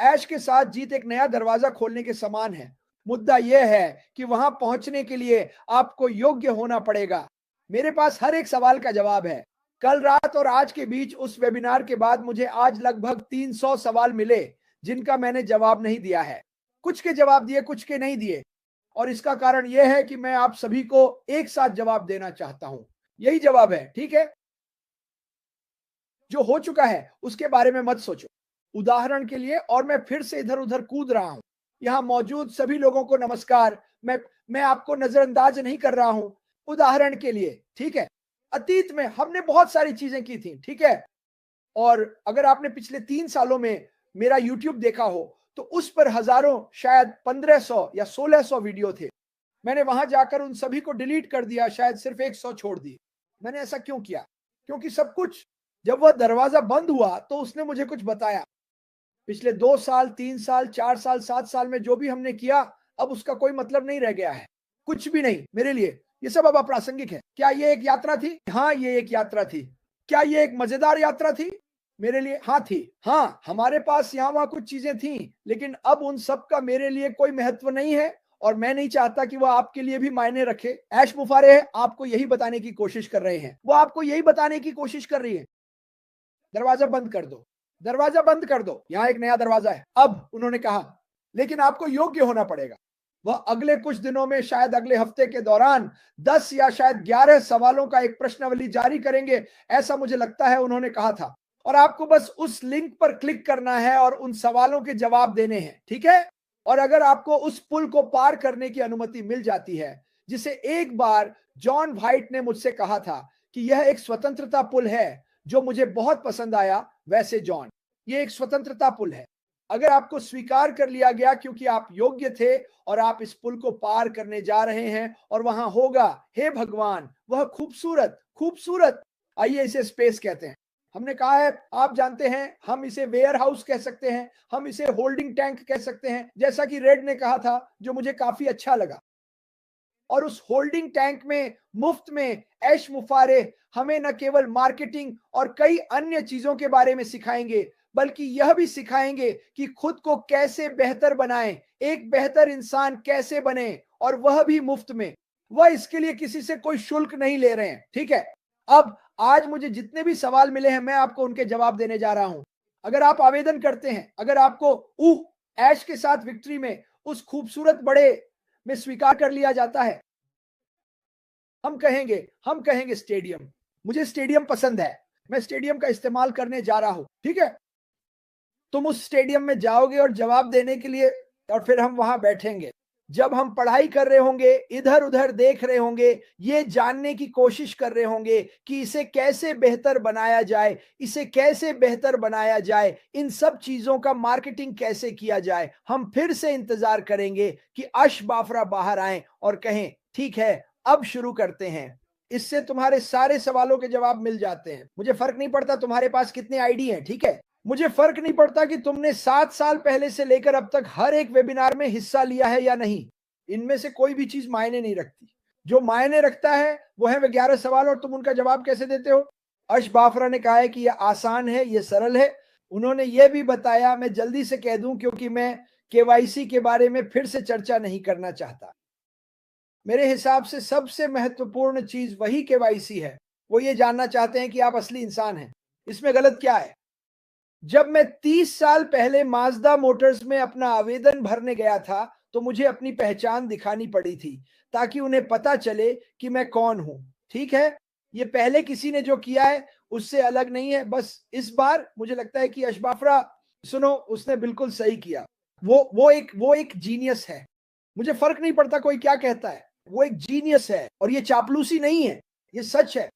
ऐश के साथ जीत एक नया दरवाजा खोलने के समान है। मुद्दा यह है कि वहां पहुंचने के लिए आपको योग्य होना पड़ेगा। मेरे पास हर एक सवाल का जवाब है। कल रात और आज के बीच उस वेबिनार के बाद मुझे आज लगभग 300 सवाल मिले जिनका मैंने जवाब नहीं दिया है। कुछ के जवाब दिए, कुछ के नहीं दिए, और इसका कारण यह है कि मैं आप सभी को एक साथ जवाब देना चाहता हूं। यही जवाब है, ठीक है? जो हो चुका है उसके बारे में मत सोचो। उदाहरण के लिए, और मैं फिर से इधर उधर कूद रहा हूं। यहां मौजूद सभी लोगों को नमस्कार। मैं आपको नजरअंदाज नहीं कर रहा हूं। उदाहरण के लिए, ठीक है, अतीत में हमने बहुत सारी चीजें की थी, ठीक है? और अगर आपने पिछले 3 सालों में मेरा यूट्यूब देखा हो तो उस पर हजारों, शायद 1500 या 1600 वीडियो थे। मैंने वहां जाकर उन सभी को डिलीट कर दिया, शायद सिर्फ 100 छोड़ दिए। मैंने ऐसा क्यों किया? क्योंकि सब कुछ, जब वह दरवाजा बंद हुआ तो उसने मुझे कुछ बताया। पिछले 2 साल, 3 साल, 4 साल, 7 साल में जो भी हमने किया, अब उसका कोई मतलब नहीं रह गया है। कुछ भी नहीं मेरे लिए। ये सब अब अप्रासंगिक है। क्या ये एक यात्रा थी? हाँ, ये एक यात्रा थी। क्या ये एक मजेदार यात्रा थी? मेरे लिए हाँ थी। हाँ, हमारे पास यहाँ वहां कुछ चीजें थी, लेकिन अब उन सब का मेरे लिए कोई महत्व नहीं है, और मैं नहीं चाहता कि वह आपके लिए भी मायने रखे। ऐश मुफारे आपको यही बताने की कोशिश कर रहे हैं। वो आपको यही बताने की कोशिश कर रही है, दरवाजा बंद कर दो, दरवाजा बंद कर दो, यहां एक नया दरवाजा है। अब उन्होंने कहा, लेकिन आपको योग्य होना पड़ेगा। वह अगले कुछ दिनों में, शायद अगले हफ्ते के दौरान 10 या शायद 11 सवालों का एक प्रश्नावली जारी करेंगे, ऐसा मुझे लगता है उन्होंने कहा था। और आपको बस उस लिंक पर क्लिक करना है और उन सवालों के जवाब देने हैं, ठीक है? और अगर आपको उस पुल को पार करने की अनुमति मिल जाती है, जिसे एक बार जॉन वाइट ने मुझसे कहा था कि यह एक स्वतंत्रता पुल है, जो मुझे बहुत पसंद आया, वैसे जॉन, ये एक स्वतंत्रता पुल है। अगर आपको स्वीकार कर लिया गया क्योंकि आप योग्य थे और आप इस पुल को पार करने जा रहे हैं और वहां होगा, हे भगवान, वह खूबसूरत खूबसूरत, आइए इसे स्पेस कहते हैं। हमने कहा है, आप जानते हैं, हम इसे वेयर हाउस कह सकते हैं, हम इसे होल्डिंग टैंक कह सकते हैं, जैसा कि रेड ने कहा था, जो मुझे काफी अच्छा लगा। और उस होल्डिंग टैंक में मुफ्त में ऐश मुफारे हमें न केवल मार्केटिंग और कई अन्य चीजों के बारे में सिखाएंगे, बल्कि यह भी सिखाएंगे कि खुद को कैसे बेहतर बनाएं, एक बेहतर इंसान कैसे बने, और वह भी मुफ्त में। वह इसके लिए किसी से कोई शुल्क नहीं ले रहे हैं, ठीक है? अब आज मुझे जितने भी सवाल मिले हैं, मैं आपको उनके जवाब देने जा रहा हूं। अगर आप आवेदन करते हैं, अगर आपको ऐश के साथ विक्ट्री में, उस खूबसूरत बड़े में स्वीकार कर लिया जाता है, हम कहेंगे स्टेडियम। मुझे स्टेडियम पसंद है, मैं स्टेडियम का इस्तेमाल करने जा रहा हूं, ठीक है? तुम उस स्टेडियम में जाओगे और जवाब देने के लिए, और फिर हम वहां बैठेंगे। जब हम पढ़ाई कर रहे होंगे, इधर उधर देख रहे होंगे, ये जानने की कोशिश कर रहे होंगे कि इसे कैसे बेहतर बनाया जाए, इसे कैसे बेहतर बनाया जाए, इन सब चीजों का मार्केटिंग कैसे किया जाए, हम फिर से इंतजार करेंगे कि अश बाफरा बाहर आए और कहें, ठीक है, अब शुरू करते हैं। इससे तुम्हारे सारे सवालों के जवाब मिल जाते हैं। मुझे फर्क नहीं पड़ता तुम्हारे पास कितने आईडी हैं, ठीक है? मुझे फर्क नहीं पड़ता कि तुमने 7 साल पहले से लेकर अब तक हर एक वेबिनार में हिस्सा लिया है या नहीं। इनमें से कोई भी चीज मायने नहीं रखती। जो मायने रखता है वो है वे 11 सवाल, और तुम उनका जवाब कैसे देते हो। अश बाफरा ने कहा है कि यह आसान है, यह सरल है। उन्होंने यह भी बताया, मैं जल्दी से कह दूं क्योंकि मैं केवाईसी के बारे में फिर से चर्चा नहीं करना चाहता। मेरे हिसाब से सबसे महत्वपूर्ण चीज वही केवाईसी है। वो ये जानना चाहते हैं कि आप असली इंसान हैं। इसमें गलत क्या है? जब मैं 30 साल पहले माजदा मोटर्स में अपना आवेदन भरने गया था, तो मुझे अपनी पहचान दिखानी पड़ी थी, ताकि उन्हें पता चले कि मैं कौन हूं, ठीक है? ये पहले किसी ने जो किया है उससे अलग नहीं है। बस इस बार मुझे लगता है कि अशबाफरा, सुनो, उसने बिल्कुल सही किया। वो एक जीनियस है। मुझे फर्क नहीं पड़ता कोई क्या कहता है, वो एक जीनियस है, और ये चापलूसी नहीं है, ये सच है।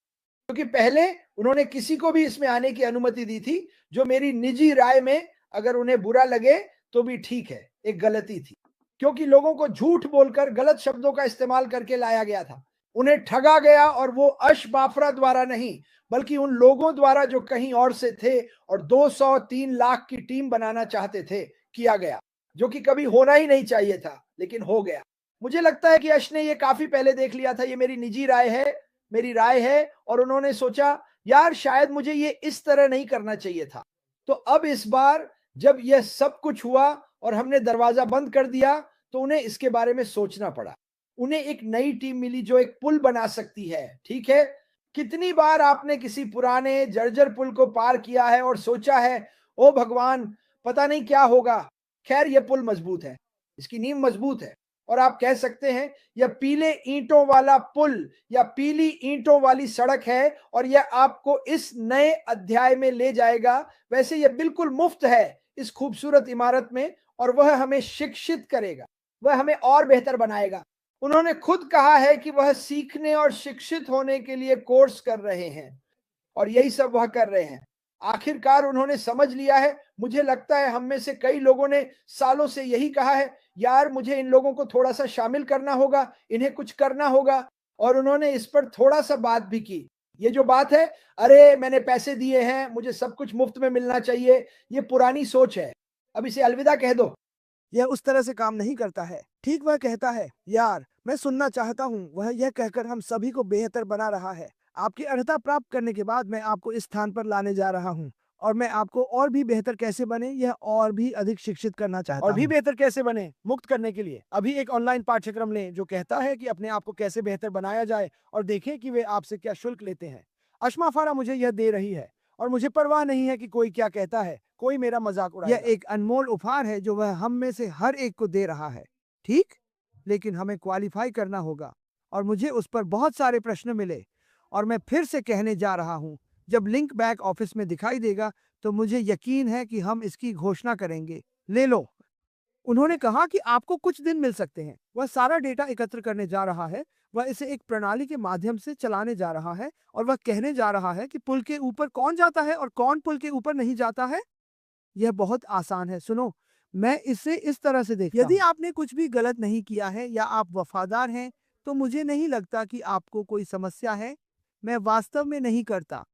क्योंकि पहले उन्होंने किसी को भी इसमें आने की अनुमति दी थी, जो मेरी निजी राय में, अगर उन्हें बुरा लगे तो भी ठीक है, एक गलती थी। क्योंकि लोगों को झूठ बोलकर, गलत शब्दों का इस्तेमाल करके लाया गया था। उन्हें ठगा गया, और वो अश बाफरा द्वारा नहीं, बल्कि उन लोगों द्वारा जो कहीं और से थे और 203 लाख की टीम बनाना चाहते थे, किया गया, जो कि कभी होना ही नहीं चाहिए था, लेकिन हो गया। मुझे लगता है कि अश ने ये काफी पहले देख लिया था। ये मेरी निजी राय है, मेरी राय है, और उन्होंने सोचा, यार शायद मुझे ये इस तरह नहीं करना चाहिए था। तो अब इस बार जब यह सब कुछ हुआ और हमने दरवाजा बंद कर दिया, तो उन्हें इसके बारे में सोचना पड़ा। उन्हें एक नई टीम मिली जो एक पुल बना सकती है, ठीक है? कितनी बार आपने किसी पुराने जर्जर पुल को पार किया है और सोचा है, "ओ भगवान! पता नहीं क्या होगा?" खैर यह पुल मजबूत है, इसकी नींव मजबूत है और आप कह सकते हैं यह पीले ईंटों वाला पुल या पीली ईंटों वाली सड़क है और यह आपको इस नए अध्याय में ले जाएगा। वैसे यह बिल्कुल मुफ्त है इस खूबसूरत इमारत में और वह हमें शिक्षित करेगा, वह हमें और बेहतर बनाएगा। उन्होंने खुद कहा है कि वह सीखने और शिक्षित होने के लिए कोर्स कर रहे हैं और यही सब वह कर रहे हैं। आखिरकार उन्होंने समझ लिया है। मुझे लगता है हम में से कई लोगों ने सालों से यही कहा है, यार मुझे इन लोगों को थोड़ा-सा शामिल करना होगा, इन्हें कुछ करना होगा और उन्होंने इस पर थोड़ा-सा बात भी की। ये जो बात है, अरे मैंने पैसे दिए हैं, मुझे सब कुछ मुफ्त में मिलना चाहिए, ये पुरानी सोच है। अब इसे अलविदा कह दो। यह उस तरह से काम नहीं करता है। ठीक वह कहता है, यार, मैं सुनना चाहता हूँ। वह यह कहकर हम सभी को बेहतर बना रहा है। आपकी अर्हता प्राप्त करने के बाद मैं आपको इस स्थान पर लाने जा रहा हूँ और मैं आपको और भी बेहतर कैसे बने, यह और भी अधिक शिक्षित करना चाहता और भी हूँ। बेहतर कैसे बने? मुक्त करने के लिए। अभी एक ऑनलाइन पाठ्यक्रम लें जो कहता है कि अपने आप को कैसे बेहतर बनाया जाए और देखें कि वे आपसे क्या शुल्क लेते हैं। अश्मा फारा मुझे यह दे रही है और मुझे परवाह नहीं है कि कोई क्या कहता है, कोई मेरा मज़ाक यह उड़ाएगा। एक अनमोल उपहार है जो वह हम में से हर एक को दे रहा है। ठीक? लेकिन हमें क्वालिफाई करना होगा और मुझे उस पर बहुत सारे प्रश्न मिले और मैं फिर से कहने जा रहा हूँ, जब लिंक बैक ऑफिस में दिखाई देगा तो मुझे यकीन है कि हम इसकी घोषणा करेंगे। ले लो। उन्होंने कहा कि आपको कुछ दिन मिल सकते हैं। वह सारा डेटा एकत्र करने जा रहा है। वह इसे एक प्रणाली के माध्यम से चलाने जा रहा है और वह कहने जा रहा है कि पुल के ऊपर कौन जाता है और कौन पुल के ऊपर नहीं जाता है। यह बहुत आसान है। सुनो, मैं इसे इस तरह से देखता यदि हूँ। आपने कुछ भी गलत नहीं किया है या आप वफादार हैं, तो मुझे नहीं लगता कि आपको कोई समस्या है। मैं वास्तव में नहीं करता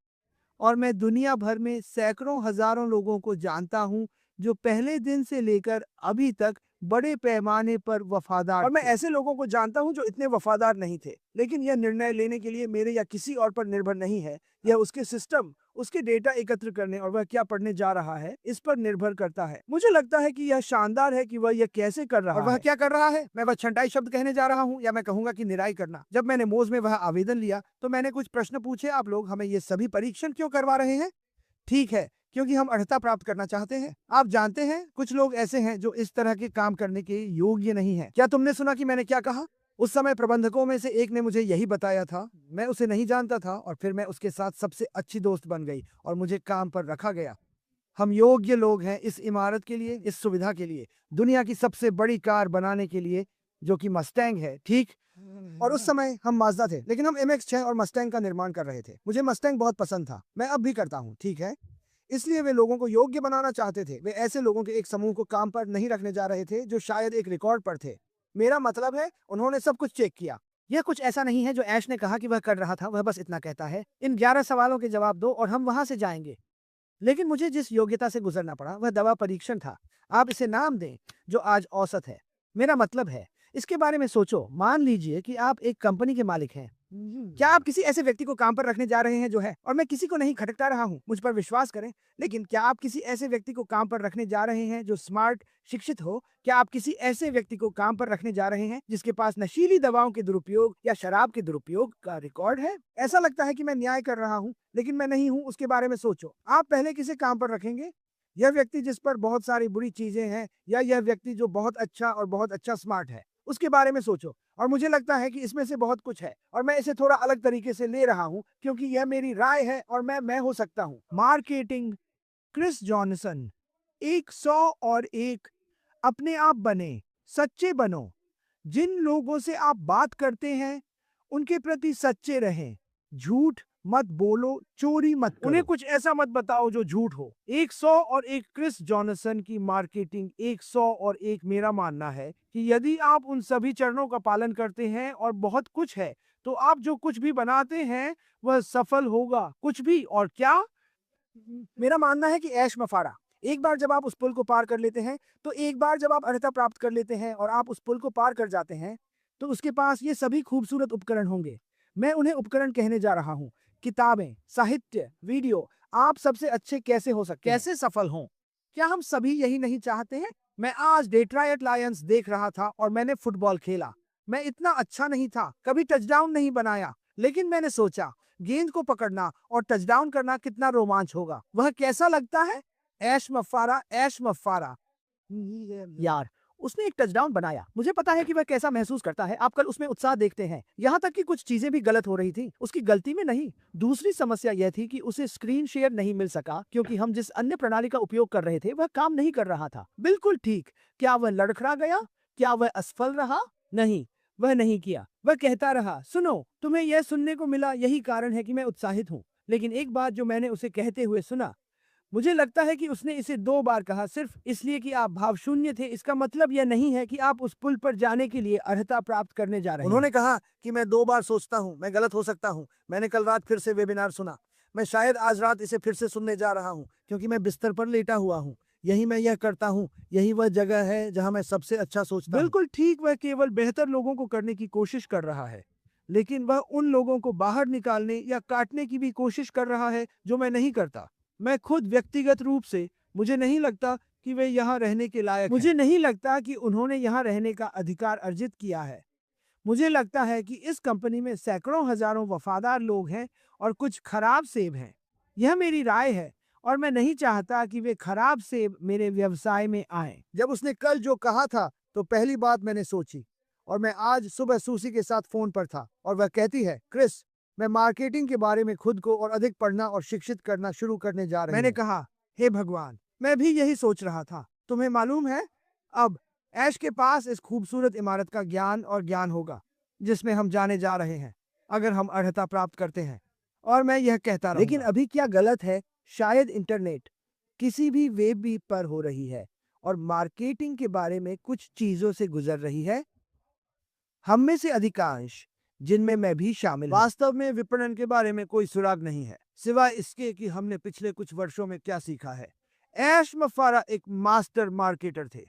और मैं दुनिया भर में सैकड़ों हजारों लोगों को जानता हूँ जो पहले दिन से लेकर अभी तक बड़े पैमाने पर वफादार और मैं थे। ऐसे लोगों को जानता हूं जो इतने वफादार नहीं थे, लेकिन यह निर्णय लेने के लिए मेरे या किसी और पर निर्भर नहीं है। यह उसके सिस्टम, उसके डेटा एकत्र करने और वह क्या पढ़ने जा रहा है, इस पर निर्भर करता है। मुझे लगता है कि यह शानदार है कि वह यह कैसे कर रहा और वह है। क्या कर रहा है? मैं वह छंटाई शब्द कहने जा रहा हूँ या मैं कहूँगा कि निराई करना। जब मैंने मोज़ में वह आवेदन लिया, तो मैंने कुछ प्रश्न पूछे। आप लोग हमें ये सभी परीक्षण क्यों करवा रहे हैं? ठीक है, क्योंकि हम अर्हता प्राप्त करना चाहते हैं। आप जानते हैं, कुछ लोग ऐसे हैं जो इस तरह के काम करने के योग्य नहीं हैं। क्या तुमने सुना कि मैंने क्या कहा? उस समय प्रबंधकों में से एक ने मुझे यही बताया था। मैं उसे नहीं जानता था और फिर मैं उसके साथ सबसे अच्छी दोस्त बन गई और मुझे काम पर रखा गया। हम योग्य लोग हैं इस इमारत के लिए, इस सुविधा के लिए, दुनिया की सबसे बड़ी कार बनाने के लिए, जो कि मस्टैंग है, ठीक? और उस समय हम माज़दा थे, लेकिन हम MX-6 और मस्टैंग का निर्माण कर रहे थे। मुझे मस्टैंग बहुत पसंद था। मैं अब भी करता हूँ, ठीक है? इसलिए वे लोगों को योग्य बनाना चाहते थे। वे ऐसे लोगों के एक समूह को काम पर नहीं रखने जा रहे थे जो शायद एक रिकॉर्ड पर थे। मेरा मतलब है, उन्होंने सब कुछ चेक किया। यह कुछ ऐसा नहीं है जो ऐश ने कहा कि वह कर रहा था। वह बस इतना कहता है, इन 11 सवालों के जवाब दो और हम वहां से जाएंगे। लेकिन मुझे जिस योग्यता से गुजरना पड़ा वह दवा परीक्षण था। आप इसे नाम दें, जो आज औसत है। मेरा मतलब है, इसके बारे में सोचो। मान लीजिए कि आप एक कंपनी के मालिक हैं। क्या आप किसी ऐसे व्यक्ति को काम पर रखने जा रहे हैं जो है, और मैं किसी को नहीं खटकता रहा हूँ, मुझ पर विश्वास करें, लेकिन क्या आप किसी ऐसे व्यक्ति को काम पर रखने जा रहे हैं जो स्मार्ट, शिक्षित हो? क्या आप किसी ऐसे व्यक्ति को काम पर रखने जा रहे हैं जिसके पास नशीली दवाओं के दुरुपयोग या शराब के दुरुपयोग का रिकॉर्ड है? ऐसा लगता है कि मैं न्याय कर रहा हूँ, लेकिन मैं नहीं हूँ। उसके बारे में सोचो। आप पहले किसे काम पर रखेंगे? यह व्यक्ति जिस पर बहुत सारी बुरी चीजें हैं, या यह व्यक्ति जो बहुत अच्छा और बहुत अच्छा स्मार्ट है? उसके बारे में सोचो। और मुझे लगता है कि इसमें से बहुत कुछ है और मैं इसे थोड़ा अलग तरीके से ले रहा हूँ क्योंकि यह मेरी राय है और मैं हो सकता हूँ। Marketing, Chris Johnson. 100 और 1। अपने आप बने, सच्चे बनो। जिन लोगों से आप बात करते हैं, उनके प्रति सच्चे रहें। झूठ मत बोलो, चोरी मत करो। उन्हें कुछ ऐसा मत बताओ जो झूठ हो। 100 और 1 क्रिस जॉनसन की मार्केटिंग। 100 और 1 मेरा मानना है कि यदि आप उन सभी चरणों का पालन करते हैं और बहुत कुछ है, तो आप जो कुछ भी बनाते हैं वह सफल होगा। कुछ भी और क्या? मेरा मानना है कि ऐश मफारा। एक बार जब आप उस पुल को पार कर लेते हैं, तो एक बार जब आप अर्हता प्राप्त कर लेते हैं और आप उस पुल को पार कर जाते हैं, तो उसके पास ये सभी खूबसूरत उपकरण होंगे। मैं उन्हें उपकरण कहने जा रहा हूँ। किताबें, साहित्य, वीडियो। आप सबसे अच्छे कैसे हो सकते हैं? कैसे सफल हों? क्या हम सभी यही नहीं चाहते हैं? मैं आज डेट्रॉयट लायंस देख रहा था और मैंने फुटबॉल खेला। मैं इतना अच्छा नहीं था, कभी टचडाउन नहीं बनाया, लेकिन मैंने सोचा गेंद को पकड़ना और टचडाउन करना कितना रोमांच होगा। वह कैसा लगता है? ऐश मफ़ारा, ऐश मफ़ारा। यार, उसने एक टचडाउन बनाया। मुझे पता है कि वह कैसा महसूस करता है। आप कल उसमें उत्साह देखते हैं। यहाँ तक कि कुछ चीजें भी गलत हो रही थी। उसकी गलती में नहीं। दूसरी समस्या यह थी कि उसे स्क्रीन शेयर नहीं मिल सका क्योंकि हम जिस अन्य प्रणाली का उपयोग कर रहे थे वह काम नहीं कर रहा था। बिल्कुल ठीक। क्या वह लड़खड़ा गया? क्या वह असफल रहा? नहीं, वह नहीं किया। वह कहता रहा, सुनो, तुम्हें यह सुनने को मिला, यही कारण है कि मैं उत्साहित हूँ। लेकिन एक बात जो मैंने उसे कहते हुए सुना, मुझे लगता है कि उसने इसे 2 बार कहा, सिर्फ इसलिए कि आप भावशून्य थे। इसका मतलब यह नहीं है कि आप उस पुल पर जाने के लिए अर्हता प्राप्त करने जा रहे हैं। उन्होंने कहा कि मैं 2 बार सोचता हूँ, मैं गलत हो सकता हूँ। मैंने कल रात फिर से वेबिनार सुना। मैं शायद आज रात इसे फिर से सुनने जा रहा हूँ क्योंकि मैं बिस्तर पर लेटा हुआ हूँ। यही मैं यह करता हूँ, यही वह जगह है जहाँ मैं सबसे अच्छा सोचता हूँ। बिल्कुल ठीक, वह केवल बेहतर लोगों को करने की कोशिश कर रहा है, लेकिन वह उन लोगों को बाहर निकालने या काटने की भी कोशिश कर रहा है जो मैं नहीं करता। मैं खुद व्यक्तिगत रूप से, मुझे नहीं लगता कि वे यहाँ रहने के लायक हैं। मुझे नहीं लगता कि उन्होंने यहाँ रहने का अधिकार अर्जित किया है। मुझे लगता है कि इस कंपनी में सैकड़ों हजारों वफादार लोग हैं और कुछ खराब सेब हैं। यह मेरी राय है और मैं नहीं चाहता कि वे खराब सेब मेरे व्यवसाय में आए। जब उसने कल जो कहा था तो पहली बात मैंने सोची, और मैं आज सुबह सूसी के साथ फोन पर था और वह कहती है, क्रिस, मैं मार्केटिंग के बारे में खुद को और अधिक पढ़ना और शिक्षित करना शुरू करने जा रही हूँ। मैंने कहा, हे भगवान, मैं भी यही सोच रहा था। तुम्हें मालूम है, अब ऐश के पास इस खूबसूरत इमारत का ज्ञान होगा जिसमें हम जाने जा रहे हैं अगर हम अर्हता प्राप्त करते हैं। और मैं यह कहता रहूंगा। लेकिन अभी क्या गलत है? शायद इंटरनेट किसी भी वेब भी पर हो रही है और मार्केटिंग के बारे में कुछ चीजों से गुजर रही है। हम में से अधिकांश, जिनमें मैं भी शामिल हूं, वास्तव में विपणन के बारे में कोई सुराग नहीं है, सिवाय इसके कि हमने पिछले कुछ वर्षों में क्या सीखा है। ऐश मफ़ारा एक मास्टर मार्केटर थे।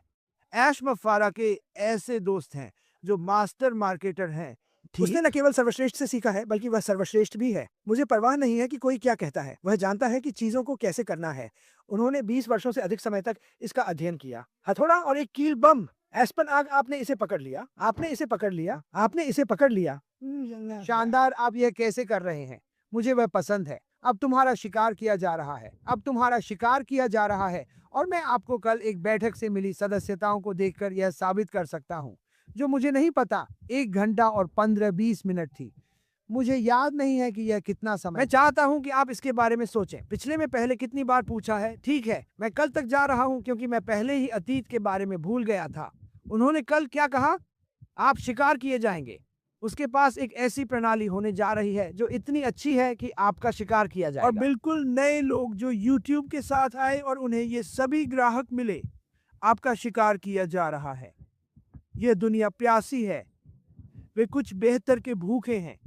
ऐश मफ़ारा के ऐसे दोस्त हैं जो मास्टर मार्केटर हैं। उसने न केवल सर्वश्रेष्ठ से सीखा है, बल्कि वह सर्वश्रेष्ठ भी है। मुझे परवाह नहीं है कि कोई क्या कहता है। वह जानता है कि चीजों को कैसे करना है। उन्होंने 20 वर्षों से अधिक समय तक इसका अध्ययन किया। हथौड़ा और एक कील बम। एस्पन आग, आपने इसे पकड़ लिया, आपने इसे पकड़ लिया, आपने इसे पकड़ लिया। शानदार, आप यह कैसे कर रहे हैं? मुझे वह पसंद है। अब तुम्हारा शिकार किया जा रहा है, अब तुम्हारा शिकार किया जा रहा है। और मैं आपको कल एक बैठक से मिली सदस्यताओं को देखकर यह साबित कर सकता हूँ, जो मुझे नहीं पता 1 घंटा और 15-20 मिनट थी। मुझे याद नहीं है कि यह कितना समय। मैं चाहता हूं कि आप इसके बारे में सोचें। पिछले में पहले कितनी बार पूछा है? ठीक है, मैं कल तक जा रहा हूं क्योंकि मैं पहले ही अतीत के बारे में भूल गया था। उन्होंने कल क्या कहा? आप शिकार किए जाएंगे। उसके पास एक ऐसी प्रणाली होने जा रही है जो इतनी अच्छी है कि आपका शिकार किया जाएगा। और बिल्कुल नए लोग जो YouTube के साथ आए और उन्हें ये सभी ग्राहक मिले। आपका शिकार किया जा रहा है। यह दुनिया प्यासी है। वे कुछ बेहतर के भूखे हैं।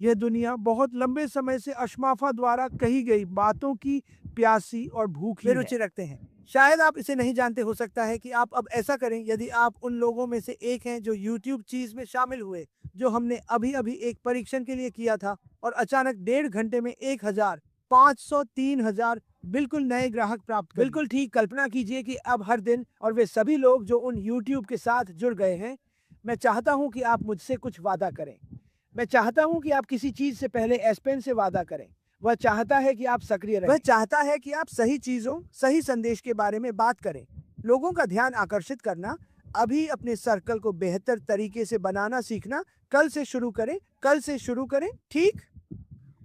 यह दुनिया बहुत लंबे समय से अशमाफा द्वारा कही गई बातों की प्यासी और भूखी है। रुचि रखते हैं। शायद आप इसे नहीं जानते, हो सकता है कि आप अब ऐसा करें यदि आप उन लोगों में से एक हैं जो YouTube चीज में शामिल हुए, जो हमने अभी अभी एक परीक्षण के लिए किया था और अचानक 1.5 घंटे में 1,500 3,000 बिल्कुल नए ग्राहक प्राप्त कर। बिल्कुल ठीक, कल्पना कीजिए कि अब हर दिन, और वे सभी लोग जो उन YouTube के साथ जुड़ गए हैं। मैं चाहता हूं कि आप मुझसे कुछ वादा करें। मैं चाहता हूं कि आप किसी चीज से पहले एस्पेन से वादा करें। वह चाहता है कि आप सक्रिय रहें। वह चाहता है कि आप सही चीजों, सही संदेश के बारे में बात करें। लोगों का ध्यान आकर्षित करना, अभी अपने सर्कल को बेहतर तरीके से बनाना सीखना। कल से शुरू करें, कल से शुरू करें। ठीक,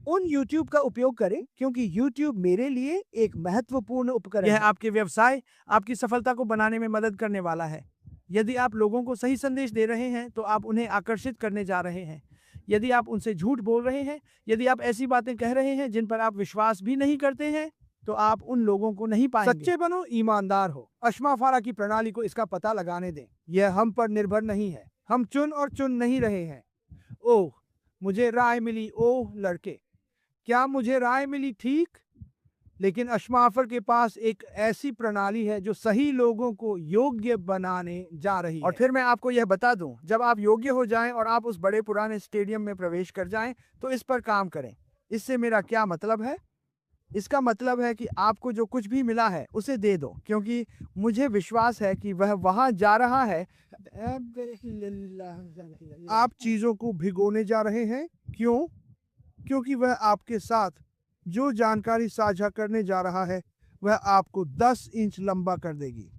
उन YouTube का उपयोग करें क्योंकि YouTube मेरे लिए एक महत्वपूर्ण उपकरण है। यह आपके व्यवसाय, आपकी सफलता को बनाने में मदद करने वाला है। यदि आप लोगों को सही संदेश दे रहे हैं तो आप उन्हें आकर्षित करने जा रहे हैं। यदि आप उनसे झूठ बोल रहे हैं, यदि आप ऐसी बातें कह रहे हैं जिन पर आप विश्वास भी नहीं करते हैं, तो आप उन लोगों को नहीं पाएंगे। सच्चे बनो, ईमानदार हो। अशमाफारा की प्रणाली को इसका पता लगाने दें। यह हम पर निर्भर नहीं है। हम चुन और चुन नहीं रहे हैं। ओह, मुझे राय मिली। ओह लड़के, क्या मुझे राय मिली? ठीक, लेकिन अशमाफर के पास एक ऐसी प्रणाली है जो सही लोगों को योग्य बनाने जा रही है। और फिर मैं आपको यह बता दूं, जब आप योग्य हो जाएं और आप उस बड़े पुराने स्टेडियम में प्रवेश कर जाएं, तो इस पर काम करें। इससे मेरा क्या मतलब है? इसका मतलब है कि आपको जो कुछ भी मिला है उसे दे दो, क्योंकि मुझे विश्वास है कि वह वहां जा रहा है। आप चीजों को भिगोने जा रहे हैं। क्यों? क्योंकि वह आपके साथ जो जानकारी साझा करने जा रहा है वह आपको 10 इंच लंबा कर देगी।